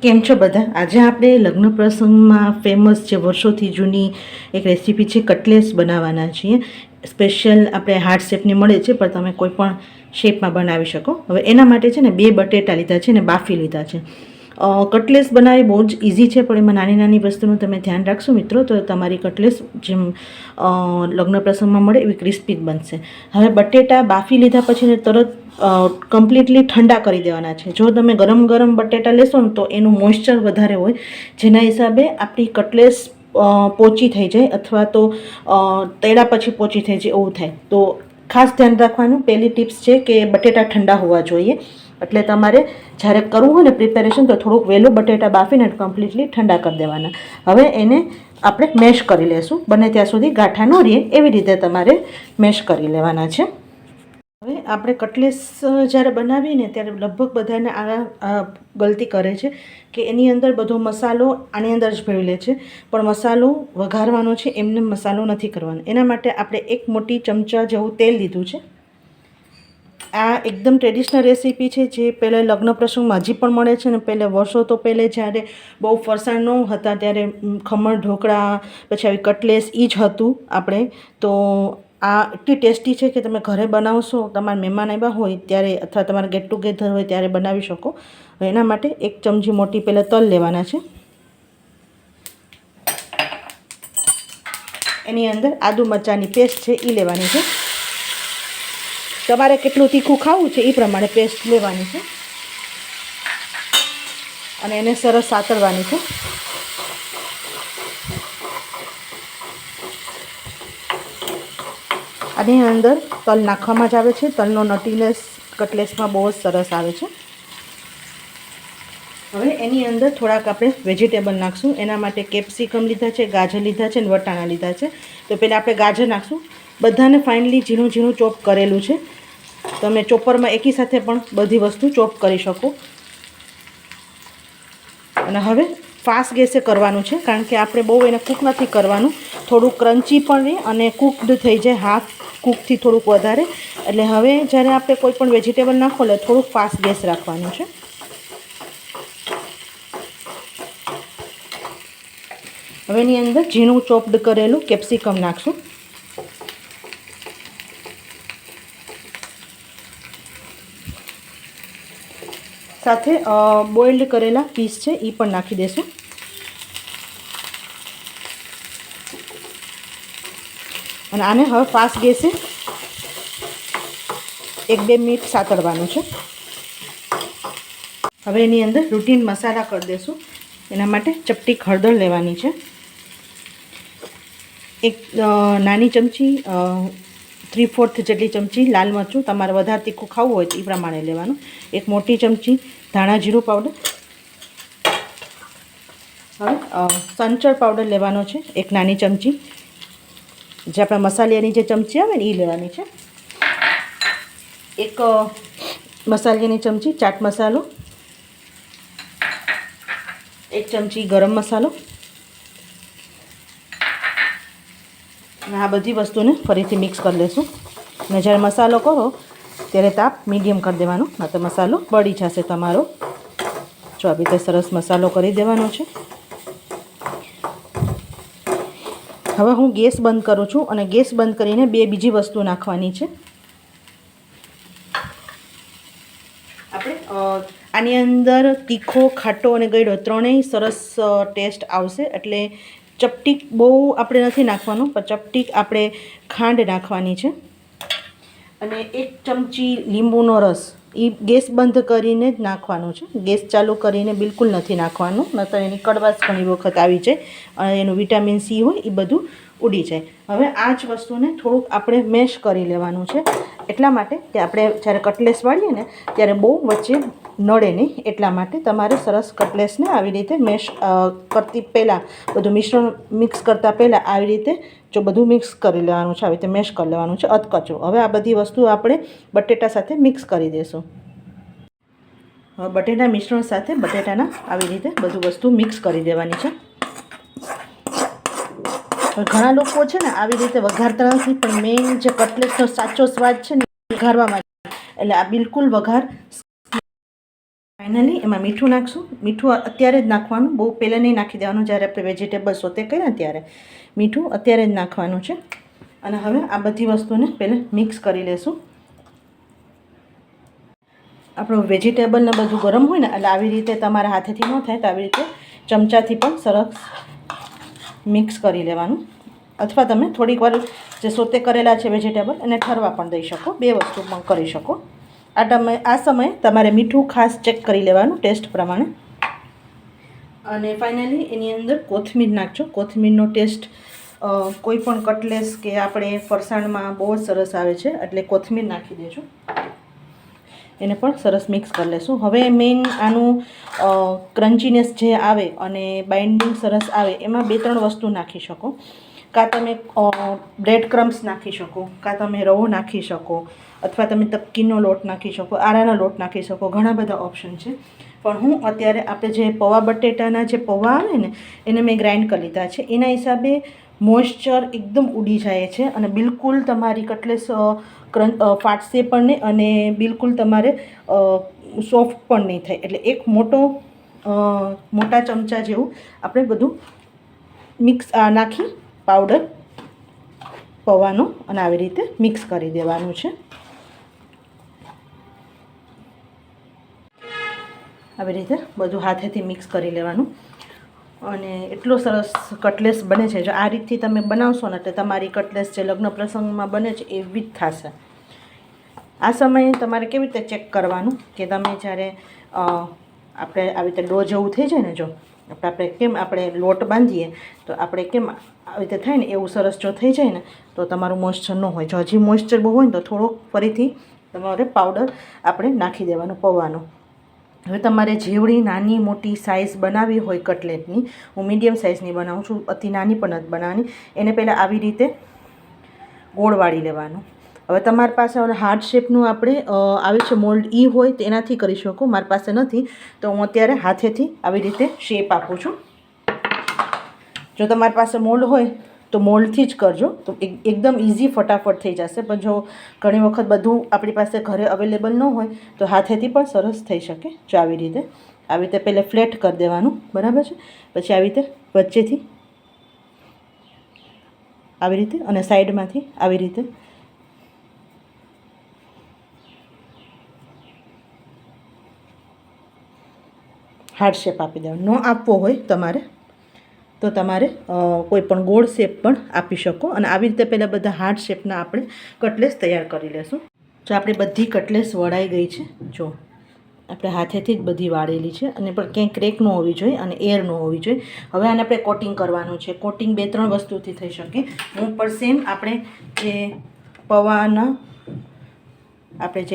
કેમ છો બધા? આજે આપણે લગ્ન પ્રસંગમાં ફેમસ જે વર્ષોથી જૂની એક રેસીપી છે કટલેસ બનાવવાના છીએ. સ્પેશિયલ આપણે હાર્ટ શેપની મળે છે, પણ તમે કોઈ પણ શેપમાં બનાવી શકો. હવે એના માટે છે ને 2 બટેટા લીધા છે ને બાફી લીધા છે. કટલેસ બનાવવી બહુ જ ઇઝી છે, પણ એમાં નાની નાની વસ્તુનું તમે ધ્યાન રાખશો મિત્રો, તો તમારી કટલેસ જેમ લગ્ન પ્રસંગમાં મળે એવી ક્રિસ્પી બનશે. હવે બટેટા બાફી લીધા પછી ને તરત કમ્પ્લીટલી ઠંડા કરી દેવાના છે. જો તમે ગરમ ગરમ બટેટા લેશો ને તો એનું મોઇશ્ચર વધારે હોય, જેના હિસાબે આપણી કટલેસ પોચી થઈ જાય અથવા તો તળ્યા પછી પોચી થઈ જાય એવું થાય. તો ખાસ ધ્યાન રાખવાનું, પહેલી ટિપ્સ છે કે બટેટા ઠંડા હોવા જોઈએ. એટલે તમારે જ્યારે કરવું હોય ને પ્રિપેરેશન, તો થોડુંક વહેલું બટેટા બાફીને કમ્પ્લીટલી ઠંડા કરી દેવાના. હવે એને આપણે મેશ કરી લેશું, બને ત્યાં સુધી ગાંઠા ન રહે એવી રીતે તમારે મેશ કરી લેવાના છે. હવે આપણે કટલેસ જ્યારે બનાવીએ ને ત્યારે લગભગ બધાને આ ગલતી કરે છે કે એની અંદર બધો મસાલો આની અંદર જ ભરી લે છે, પણ મસાલો વઘારવાનો છે, એમને મસાલો નથી કરવાનો. એના માટે આપણે 1 મોટી ચમચા જેવું તેલ લીધું છે. આ એકદમ ટ્રેડિશનલ રેસીપી છે, જે પહેલાં લગ્ન પ્રસંગમાં હજી પણ મળે છે. ને પહેલાં વર્ષો તો પહેલે જ્યારે બહુ ફરસાણ ન હતા ત્યારે ખમણ ઢોકળા પછી આવી કટલેસ એ જ હતું આપણે. તો આ એટલી ટેસ્ટી છે કે તમે ઘરે બનાવશો, તમારા મહેમાન આવ્યા હોય ત્યારે અથવા તમારા ગેટ ટુગેધર હોય ત્યારે બનાવી શકો. એના માટે 1 ચમચી મોટી પહેલાં તલ લેવાના છે. એની અંદર આદુ મરચાંની પેસ્ટ છે એ લેવાની છે. તમારે કેટલું તીખું ખાવું છે એ પ્રમાણે પેસ્ટ લેવાની છે અને એને સરસ સાતળવાની છે. આની અંદર તલ નાખવામાં જ આવે છે. તલનો નટીનેસ કટલેસમાં બહુ જ સરસ આવે છે. હવે એની અંદર થોડાક આપણે વેજીટેબલ નાખશું. એના માટે કેપ્સિકમ લીધા છે, ગાજર લીધા છે અને વટાણા લીધા છે. તો પહેલાં આપણે ગાજર નાખશું. બધાને ફાઇનલી ઝીણું ઝીણું ચોપ કરેલું છે. તમે ચોપરમાં એકી સાથે પણ બધી વસ્તુ ચોપ કરી શકો. અને હવે ફાસ્ટ ગેસે કરવાનું છે, કારણ કે આપણે બહુ એને કૂક નથી કરવાનું. થોડું ક્રન્ચી પણ રહે અને કૂકડ થઈ જાય, હાફ કૂકથી થોડુંક વધારે. એટલે હવે જ્યારે આપણે કોઈ પણ વેજીટેબલ નાખો એટલે થોડુંક ફાસ્ટ ગેસ રાખવાનું છે. હવે એની અંદર ઝીણું ચોપ્ડ કરેલું કેપ્સિકમ નાખશું. સાથે બોઇલ્ડ કરેલા પીસ છે એ પણ નાખી દેશું. અને આને હવે ફાસ્ટ ગેસે 1-2 મિનિટ સાતળવાનું છે. હવે એની અંદર રૂટીન મસાલા કરી દઈશું. એના માટે ચપટી હળદર લેવાની છે. 1 નાની ચમચી 3/4 જેટલી ચમચી લાલ મરચું, તમારે વધારે તીખું ખાવું હોય તો એ પ્રમાણે લેવાનું. 1 મોટી ચમચી ધાણા જીરું પાવડર. હવે સંચળ પાવડર લેવાનો છે 1 નાની ચમચી, જે આપણા મસાલિયાની જે ચમચી આવે ને એ લેવાની છે. 1 મસાલિયાની ચમચી ચાટ મસાલો, 1 ચમચી ગરમ મસાલો. અને આ બધી વસ્તુને ફરીથી મિક્સ કરી લઈશું. અને જ્યારે મસાલો કરો ત્યારે તાપ મીડિયમ કરી દેવાનો, નહીં તો મસાલો બળી જશે તમારો. જો આવી રીતે સરસ મસાલો કરી દેવાનો છે. હવે હું ગેસ બંધ કરું છું અને ગેસ બંધ કરીને 2 બીજી વસ્તુ નાખવાની છે. આપણે આની અંદર તીખો, ખાટો અને ગળ્યો ત્રણેય સરસ ટેસ્ટ આવશે. એટલે ચપટીક બહુ આપણે નથી નાખવાનું, પણ ચપટીક આપણે ખાંડ નાખવાની છે. અને 1 ચમચી લીંબુનો રસ એ ગેસ બંધ કરીને જ નાખવાનું છે. ગેસ ચાલુ કરીને બિલકુલ નથી નાખવાનું, નહીંતર એની કડવાશ ઘણી વખત આવી જાય અને એનું વિટામિન સી હોય એ બધું ઉડી જાય. હવે આ જ વસ્તુને થોડુંક આપણે મેશ કરી લેવાનું છે, એટલા માટે કે આપણે જ્યારે કટલેસ વાળીએ ને ત્યારે બહુ વચ્ચે નડે નહીં. એટલા માટે તમારે સરસ કટલેસને આવી રીતે મેશ કરતી પહેલાં, બધું મિશ્રણ મિક્સ કરતાં પહેલાં આવી રીતે જો બધું મિક્સ કરી લેવાનું છે, આવી રીતે મેશ કરી લેવાનું છે અધકચરું. હવે આ બધી વસ્તુ આપણે બટેટા સાથે મિક્સ કરી દઈશું. હવે બટેટા મિશ્રણ સાથે બટેટાના આવી રીતે બધું વસ્તુ મિક્સ કરી દેવાની છે. ઘણા લોકો છે ને આવી રીતે વઘારતા નથી, પણ મેઇન જે કટલેસનો સાચો સ્વાદ છે ને વઘારવામાં, એટલે આ બિલકુલ વઘાર ફાઇનલી એમાં મીઠું નાખશું. મીઠું અત્યારે જ નાખવાનું, બહુ પહેલાં નહીં નાખી દેવાનું. જ્યારે આપણે વેજીટેબલ સોતે કર્યા ત્યારે મીઠું અત્યારે જ નાખવાનું છે. અને હવે આ બધી વસ્તુને પહેલાં મિક્સ કરી લેશું. આપણું વેજીટેબલ ને બધું ગરમ હોય ને એટલે આવી રીતે તમારા હાથેથી ન થાય તો આવી રીતે ચમચાથી પણ સરસ મિક્સ કરી લેવાનું. અથવા તમે થોડીક વાર જે સોતે કરેલા છે વેજીટેબલ એને ઠરવા પણ દઈ શકો. બે વસ્તુ પણ કરી શકો. આ સમયે તમારે મીઠું ખાસ ચેક કરી લેવાનું ટેસ્ટ પ્રમાણે. અને ફાઇનલી એની અંદર કોથમીર નાખજો. કોથમીરનો ટેસ્ટ કોઈ પણ કટલેસ કે આપણે ફરસાણમાં બહુ જ સરસ આવે છે, એટલે કોથમીર નાખી દેજો. એને પણ સરસ મિક્સ કરી લેશું. હવે મેઇન આનું ક્રન્ચીનેસ જે આવે અને બાઇન્ડિંગ સરસ આવે એમાં 2-3 વસ્તુ નાખી શકો. કાં તમે બ્રેડ ક્રમ્સ નાખી શકો, કાં તમે રવો નાખી શકો, અથવા તમે તપકીનો લોટ નાખી શકો, આરાનો લોટ નાખી શકો. ઘણા બધા ઓપ્શન છે. પણ હું અત્યારે આપણે જે પૌવા બટેટાના જે પૌવા આવે ને એને મેં ગ્રાઇન્ડ કરી લીધા છે. એના હિસાબે મોઇશ્ચર એકદમ ઉડી જાય છે અને બિલકુલ તમારી કટલેસ ફાટશે પણ નહીં અને બિલકુલ તમારે સોફ્ટ પણ નહીં થાય. એટલે એક મોટા ચમચા જેવું આપણે બધું મિક્સ નાખી પાવડર પૌવાનો અને આવી રીતે મિક્સ કરી દેવાનું છે. આવી રીતે બધું હાથેથી મિક્સ કરી લેવાનું. અને એટલો સરસ કટલેસ બને છે. જો આ રીતથી તમે બનાવશો ને એટલે તમારી કટલેસ જે લગ્ન પ્રસંગમાં બને છે એવી જ થશે. આ સમયે તમારે કેવી રીતે ચેક કરવાનું કે તમે જ્યારે આપણે આવી રીતે ડો જેવું થઈ જાય ને, જો આપણે કેમ આપણે લોટ બાંધીએ તો આપણે કેમ આવી રીતે થાય ને એવું સરસ જો થઈ જાય ને તો તમારું મોઇશ્ચર ન હોય. જો હજી મોઇશ્ચર બહુ હોય ને તો થોડોક ફરીથી તમારે પાવડર આપણે નાખી દેવાનો પૌવાનો. હવે તમારે જેવડી નાની મોટી સાઇઝ બનાવવી હોય કટલેટની, હું મીડિયમ સાઇઝની બનાવું છું, અતિ નાની પણ નથી બનાવવાની. એને પહેલાં આવી રીતે ગોળ વાળી લેવાનું. હવે તમારી પાસે હાર્ટ શેપનું આપણે આવે છે મોલ્ડ, ઈ હોય તો એનાથી કરી શકો. મારી પાસે નથી તો હું અત્યારે હાથેથી આવી રીતે શેપ આપું છું. જો તમારી પાસે મોલ્ડ હોય તો મોલ્ડથી જ કરજો તો એકદમ ઇઝી ફટાફટ થઈ જશે. પણ જો ઘણી વખત બધું આપણી પાસે ઘરે અવેલેબલ ન હોય તો હાથેથી પણ સરસ થઈ શકે. જો આવી રીતે પહેલાં ફ્લેટ કરી દેવાનું, બરાબર છે. પછી આવી રીતે વચ્ચેથી આવી રીતે અને સાઈડમાંથી આવી રીતે હાર્ટ શેપ આપી દેવાનો. ન આપવો હોય તમારે તો તમારે કોઈ પણ ગોળ શેપ પણ આપી શકો. અને આવી રીતે પહેલાં બધા હાર્ટ શેપના આપણે કટલેસ તૈયાર કરી લેશું. જો આપણી બધી કટલેસ વળાઈ ગઈ છે. જો આપણે હાથેથી જ બધી વાળેલી છે અને પણ ક્યાંય ક્રેક ન હોવી જોઈએ અને એર ન હોવી જોઈએ. હવે આને આપણે કોટિંગ કરવાનું છે. કોટિંગ 2-3 વસ્તુથી થઈ શકે. હું પણ સેમ આપણે જે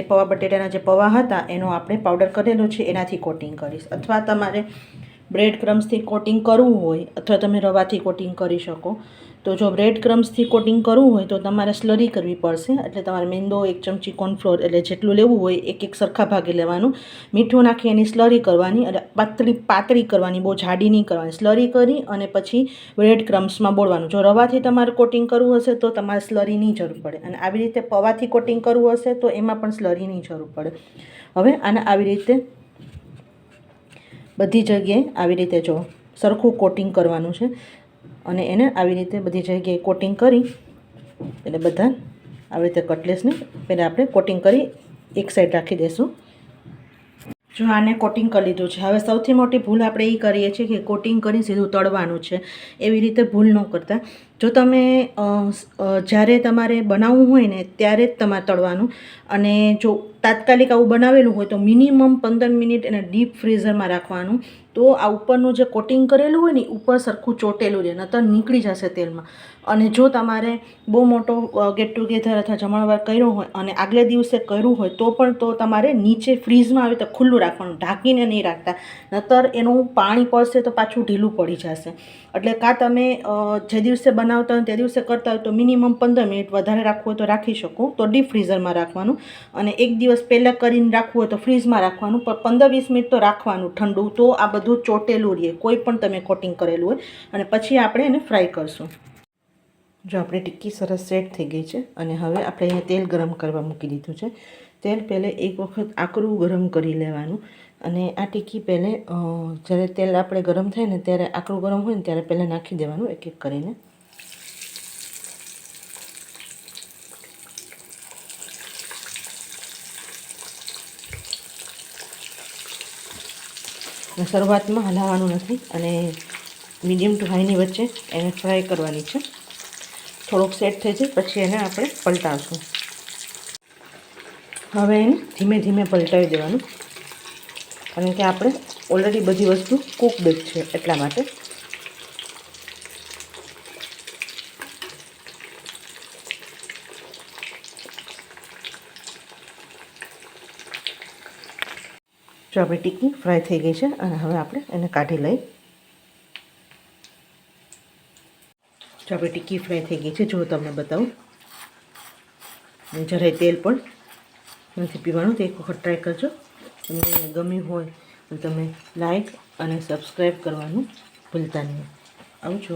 પૌવા બટેટાના જે પૌવા હતા એનો આપણે પાવડર કરેલો છે એનાથી કોટિંગ કરીશ. અથવા તમારે બ્રેડ ક્રમ્સથી કોટિંગ કરવું હોય અથવા તમે રવાથી કોટિંગ કરી શકો. તો જો બ્રેડ ક્રમ્સથી કોટિંગ કરવું હોય તો તમારે સ્લરી કરવી પડશે. એટલે તમારે મેંદો 1 ચમચી કોર્નફ્લોર એટલે જેટલું લેવું હોય એક સરખા ભાગે લેવાનું. મીઠું નાખી એની સ્લરી કરવાની અને પાતળી કરવાની, બહુ જાડી નહીં કરવાની. સ્લરી કરી અને પછી બ્રેડ ક્રમ્સમાં બોળવાનું. જો રવાથી તમારે કોટિંગ કરવું હશે તો તમારે સ્લરીની જરૂર પડે. અને આવી રીતે પૌવાથી કોટિંગ કરવું હશે તો એમાં પણ સ્લરીની જરૂર પડે. હવે આને આવી રીતે બધી જગ્યાએ આવી રીતે જો સરખું કોટિંગ કરવાનું છે. અને એને આવી રીતે બધી જગ્યાએ કોટિંગ કરી એટલે બધા આવી રીતે કટલેસને પહેલાં આપણે કોટિંગ કરી એક સાઈડ રાખી દઈશું. જો આને કોટિંગ કરી લીધું છે. હવે સૌથી મોટી ભૂલ આપણે એ કરીએ છીએ કે કોટિંગ કરી સીધું તળવાનું છે. એવી રીતે ભૂલ ન કરતા. જો તમે જ્યારે તમારે બનાવવું હોય ને ત્યારે જ તમારે તળવાનું. અને જો તાત્કાલિક આવું બનાવેલું હોય તો મિનિમમ 15 મિનિટ એને ડીપ ફ્રીઝરમાં રાખવાનું. તો આ ઉપરનું જે કોટિંગ કરેલું હોય ને ઉપર સરખું ચોટેલું રહે, નહીંતર નીકળી જશે તેલમાં. અને જો તમારે બહુ મોટો ગેટ ટુગેધર અથવા જમણવાર કર્યો હોય અને આગલે દિવસે કર્યું હોય તો પણ તો તમારે નીચે ફ્રીઝમાં આવી તો ખુલ્લું રાખવાનું, ઢાંકીને નહીં રાખતા. નહીંતર એનું પાણી પડશે તો પાછું ઢીલું પડી જશે. એટલે કાં તમે જે દિવસે બનાવતા હોય તે દિવસે કરતા હોય તો મિનિમમ 15 મિનિટ, વધારે રાખવું હોય તો રાખી શકો. તો ડીપ ફ્રીઝરમાં રાખવાનું. અને એક દિવસ પહેલાં કરીને રાખવું હોય તો ફ્રીઝમાં રાખવાનું. પણ 15-20 મિનિટ તો રાખવાનું ઠંડુ. તો આ બધું ચોટેલું રહે કોઈ પણ તમે કોટિંગ કરેલું હોય. અને પછી આપણે એને ફ્રાય કરશું. જો આપણી ટિક્કી સરસ સેટ થઈ ગઈ છે. અને હવે આપણે અહીંયા તેલ ગરમ કરવા મૂકી દીધું છે. તેલ પહેલાં એક વખત આકરું ગરમ કરી લેવાનું. અને આ ટીકી પહેલે જ્યારે તેલ આપણે ગરમ થાય ને ત્યારે આકરું ગરમ હોય ને ત્યારે પહેલાં નાખી દેવાનું એક એક કરીને. શરૂઆતમાં હલાવવાનું નથી અને મીડિયમ ટુ હાઈની વચ્ચે એને ફ્રાય કરવાની છે. થોડોક સેટ થઈ જાય પછી એને આપણે પલટાવશું. હવે એને ધીમે ધીમે પલટાવી દેવાનું કારણ કે આપણે ઓલરેડી બધી વસ્તુ કૂકડ જ છે એટલા માટે. જો આપણી ટીકી ફ્રાય થઈ ગઈ છે અને હવે આપણે એને કાઢી લઈ. જો આપણી ટીકી ફ્રાય થઈ ગઈ છે, જો તમને બતાવું, જરાય તેલ પણ નથી પીવાનું. તો એક વખત ટ્રાય કરજો. તમને ગમ્યું હોય તો તમે લાઈક અને સબસ્ક્રાઈબ કરવાનું ભૂલતા નહીં. આવજો.